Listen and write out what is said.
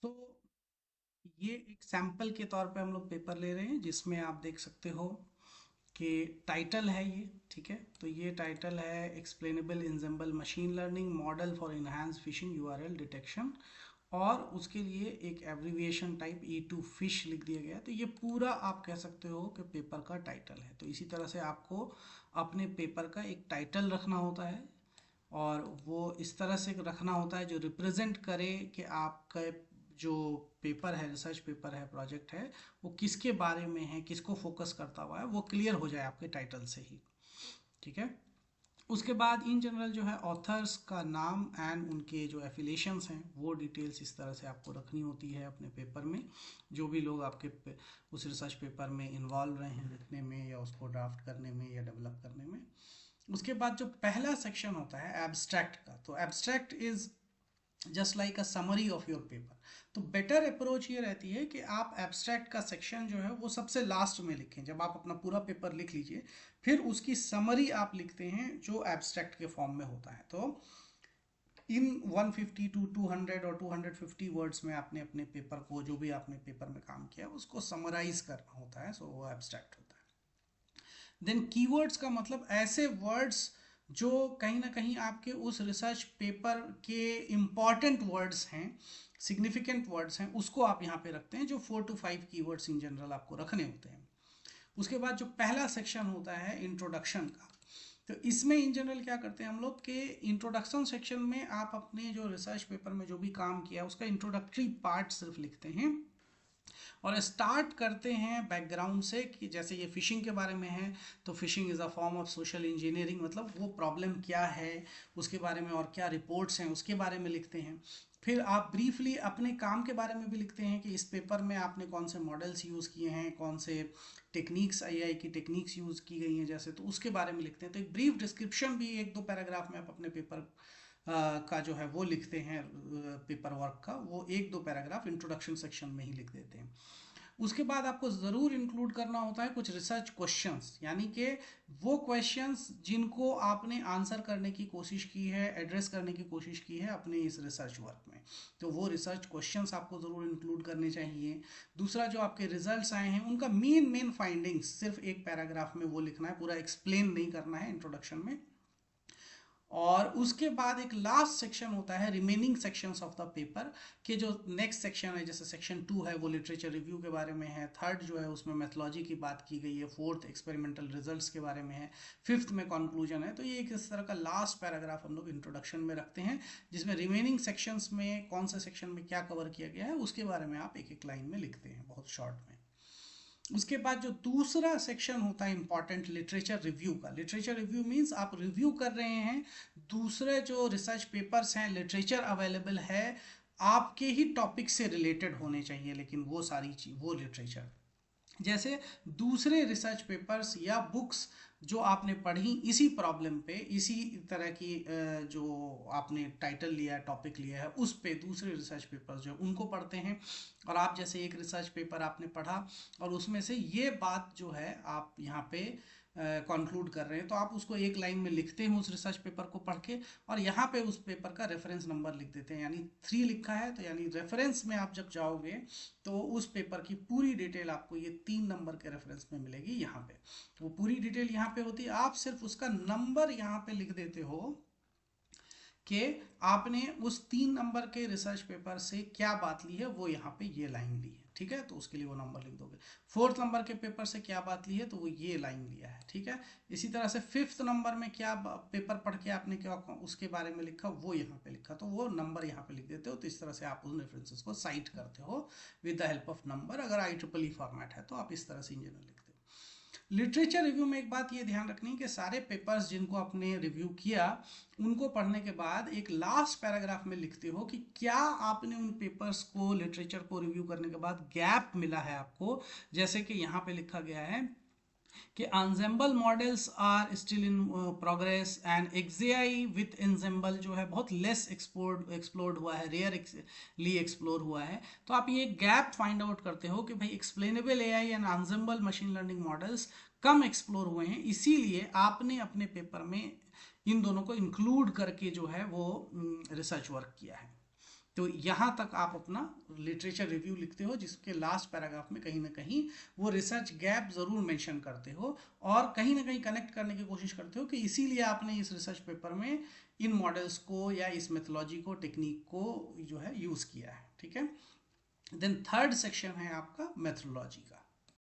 तो ये एक सैंपल के तौर पे हम लोग पेपर ले रहे हैं जिसमें आप देख सकते हो कि टाइटल है ये, ठीक है। तो ये टाइटल है explainable ensemble machine learning model for enhanced phishing URL detection, और उसके लिए एक एब्रीविएशन टाइप E2 फिश लिख दिया गया है। तो ये पूरा आप कह सकते हो कि पेपर का टाइटल है। तो इसी तरह से आपको अपने पेपर का एक टाइटल रखना होता है, और वो इस तरह से रखना होता है जो रिप्रेजेंट करे कि आपका जो पेपर है, रिसर्च पेपर है, प्रोजेक्ट है, वो किसके बारे में है, किसको फोकस करता हुआ है, वो क्लियर हो जाए आपके टाइटल से ही, ठीक है। उसके बाद इन जनरल जो है ऑथर्स का नाम एंड उनके जो एफिलेशंस हैं वो डिटेल्स इस तरह से आपको रखनी होती है अपने पेपर में, जो भी लोग आपके उस रिसर्च पेपर में इन्वॉल्व रहे हैं लिखने में या उसको ड्राफ्ट करने में या डेवलप करने में। उसके बाद जो पहला सेक्शन होता है एब्स्ट्रैक्ट का, तो abstract is just like a summary of your paper. तो बेटर अप्रोच ये रहती है कि आप एब्स्ट्रैक्ट का सेक्शन जो है वो सबसे लास्ट में लिखें। जब आप अपना पूरा पेपर लिख लीजिए फिर उसकी समरी आप लिखते हैं जो एब्स्ट्रैक्ट के फॉर्म में होता है। तो इन 150 टू 200 और 250 वर्ड्स में आपने अपने पेपर को, जो भी आपने पेपर में काम किया उसको समराइज करना होता है, सो वो एब्स्ट्रैक्ट होता है। देन कीवर्ड्स का मतलब ऐसे वर्ड्स जो कहीं ना कहीं आपके उस रिसर्च पेपर के इम्पॉर्टेंट वर्ड्स हैं, सिग्निफिकेंट वर्ड्स हैं, उसको आप यहाँ पे रखते हैं, जो 4 to 5 कीवर्ड्स इन जनरल आपको रखने होते हैं। उसके बाद जो पहला सेक्शन होता है इंट्रोडक्शन का, तो इसमें इन जनरल क्या करते हैं हम लोग कि इंट्रोडक्शन सेक्शन में आप अपने जो रिसर्च पेपर में जो भी काम किया उसका इंट्रोडक्टरी पार्ट सिर्फ लिखते हैं, और स्टार्ट करते हैं बैकग्राउंड से कि जैसे ये फिशिंग के बारे में है तो fishing is a form of social engineering, मतलब वो प्रॉब्लम क्या है उसके बारे में और क्या रिपोर्ट्स हैं उसके बारे में लिखते हैं। फिर आप ब्रीफली अपने काम के बारे में भी लिखते हैं कि इस पेपर में आपने कौन से मॉडल्स यूज़ किए हैं, कौन से टेक्निक्स, AI की टेक्निक्स यूज़ की गई हैं जैसे, तो उसके बारे में लिखते हैं। तो एक ब्रीफ डिस्क्रिप्शन भी 1-2 पैराग्राफ में आप अपने पेपर का जो है वो लिखते हैं, पेपर वर्क का वो 1-2 पैराग्राफ इंट्रोडक्शन सेक्शन में ही लिख देते हैं। उसके बाद आपको ज़रूर इंक्लूड करना होता है कुछ रिसर्च क्वेश्चंस, यानी कि वो क्वेश्चंस जिनको आपने आंसर करने की कोशिश की है, एड्रेस करने की कोशिश की है अपने इस रिसर्च वर्क में, तो वो रिसर्च क्वेश्चंस आपको ज़रूर इंक्लूड करने चाहिए। दूसरा, जो आपके रिजल्ट्स आए हैं उनका मेन फाइंडिंग्स सिर्फ एक पैराग्राफ में वो लिखना है, पूरा एक्सप्लेन नहीं करना है इंट्रोडक्शन में। और उसके बाद एक लास्ट सेक्शन होता है remaining sections of the paper के, जो नेक्स्ट सेक्शन है, जैसे सेक्शन 2 है वो लिटरेचर रिव्यू के बारे में है, थर्ड जो है उसमें मेथोलॉजी की बात की गई है, फोर्थ एक्सपेरिमेंटल रिजल्ट्स के बारे में है, फिफ्थ में कंक्लूजन है। तो ये एक इस तरह का लास्ट पैराग्राफ हम लोग इंट्रोडक्शन में रखते हैं जिसमें रिमेनिंग सेक्शंस में कौन से सेक्शन में क्या कवर किया गया है उसके बारे में आप एक एक लाइन में लिखते हैं बहुत शॉर्ट में। उसके बाद जो दूसरा सेक्शन होता है इंपॉर्टेंट, लिटरेचर रिव्यू का। लिटरेचर रिव्यू मीन्स आप रिव्यू कर रहे हैं दूसरे जो रिसर्च पेपर्स हैं, लिटरेचर अवेलेबल है, आपके ही टॉपिक से रिलेटेड होने चाहिए, लेकिन वो सारी चीज, वो लिटरेचर जैसे दूसरे रिसर्च पेपर्स या बुक्स जो आपने पढ़ी इसी प्रॉब्लम पे, इसी तरह की जो आपने टाइटल लिया है, टॉपिक लिया है, उस पे दूसरे रिसर्च पेपर्स जो उनको पढ़ते हैं। और आप जैसे एक रिसर्च पेपर आपने पढ़ा और उसमें से ये बात जो है आप यहाँ पे कंक्लूड कर रहे हैं, तो आप उसको एक लाइन में लिखते हैं उस रिसर्च पेपर को पढ़ के, और यहाँ पे उस पेपर का रेफरेंस नंबर लिख देते हैं, यानी 3 लिखा है तो यानी रेफरेंस में आप जब जाओगे तो उस पेपर की पूरी डिटेल आपको ये 3 नंबर के रेफरेंस में मिलेगी यहाँ पे। वो पूरी डिटेल यहाँ पे होती है, आप सिर्फ उसका नंबर यहाँ पे लिख देते हो कि आपने उस 3 नंबर के रिसर्च पेपर से क्या बात ली है, वो यहाँ पे ये लाइन ली है, ठीक है, तो उसके लिए वो नंबर लिख दोगे। 4th नंबर के पेपर से क्या बात ली है तो वो ये लाइन लिया है, ठीक है। इसी तरह से 5th नंबर में क्या पेपर पढ़ के आपने क्या उसके बारे में लिखा वो यहाँ पे लिखा, तो वो नंबर यहाँ पे लिख देते हो। तो इस तरह से आप उन रेफरेंसेस को साइट करते हो with the help of number. अगर IEEE फॉर्मेट है तो आप इस तरह से इन जनरल लिखते हो। लिटरेचर रिव्यू में एक बात ये ध्यान रखनी है कि सारे पेपर्स जिनको आपने रिव्यू किया उनको पढ़ने के बाद एक लास्ट पैराग्राफ में लिखते हो कि क्या आपने उन पेपर्स को, लिटरेचर को रिव्यू करने के बाद गैप मिला है आपको। जैसे कि यहाँ पे लिखा गया है कि ensemble models are still in progress and XAI with ensemble जो है बहुत लेस एक्सप्लोर्ड हुआ है, रेयरली एक्सप्लोर हुआ है। तो आप ये गैप फाइंड आउट करते हो कि भाई explainable AI and ensemble machine learning models come explore हुए हैं, इसीलिए आपने अपने पेपर में इन दोनों को इंक्लूड करके जो है वो रिसर्च वर्क किया है। तो यहाँ तक आप अपना लिटरेचर रिव्यू लिखते हो, जिसके लास्ट पैराग्राफ में कहीं ना कहीं वो रिसर्च गैप ज़रूर मेंशन करते हो और कहीं ना कहीं कनेक्ट करने की कोशिश करते हो कि इसीलिए आपने इस रिसर्च पेपर में इन मॉडल्स को या इस मेथोलॉजी को, टेक्निक को जो है यूज़ किया है। ठीक है। देन थर्ड सेक्शन है आपका मेथोलॉजी का।